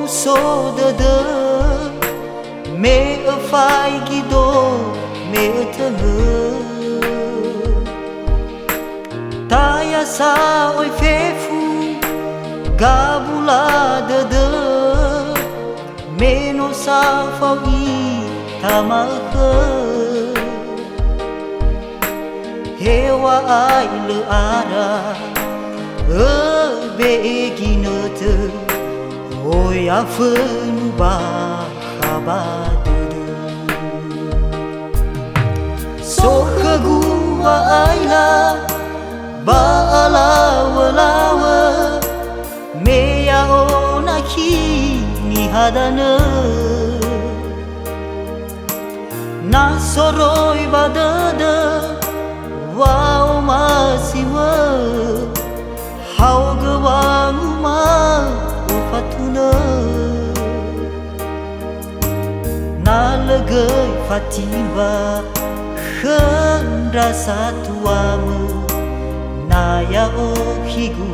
so de me a fai gido me a ta ya sa oi fe fu gabula de me no sa fa i ta ma hewa ai le ara be ginete oi a fenu ba khabadu so khagua ai la ba ala me ya ona ki ni hadana na soroi badada wow masiwa hau gawang ma ufatuna na legai fatimba khendra satuamu na ya o higu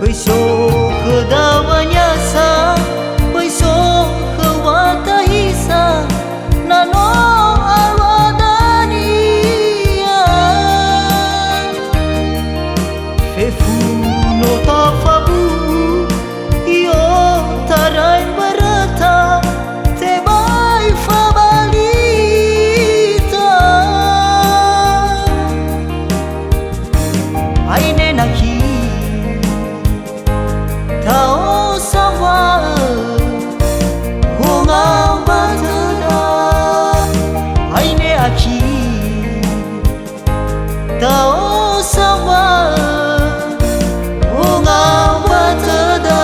bây so kedawanya sa bây so kewata hisa nano awadania fefu no tafabu yo tarai berata tebai fabalita aine naki tao sawa hunga badada aine aki tao sawa hunga badada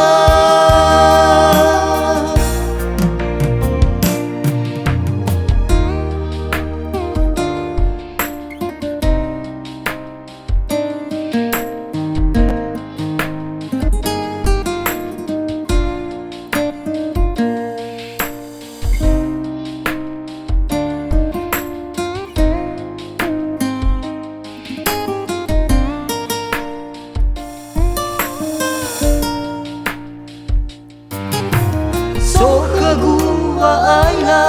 so khagua ai la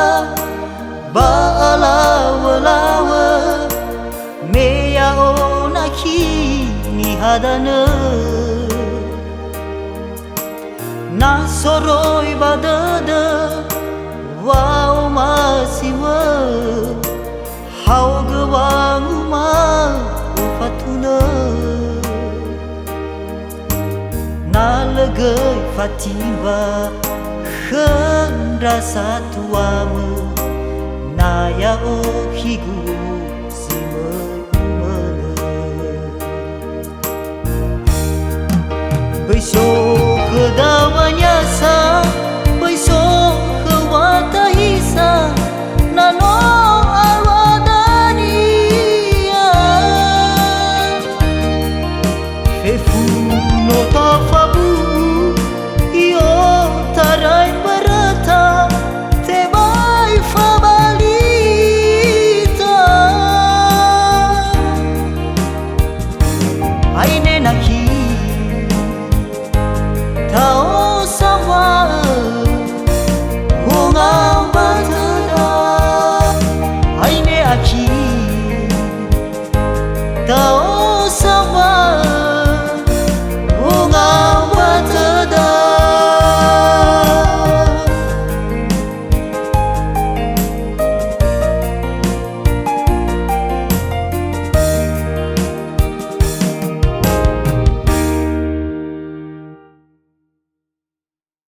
ba alawa me ya ona ki ni hadana na soroi badada wow masiwa hau gawang ma ufatuna na legai fatimba khendra satuamu na ya o higu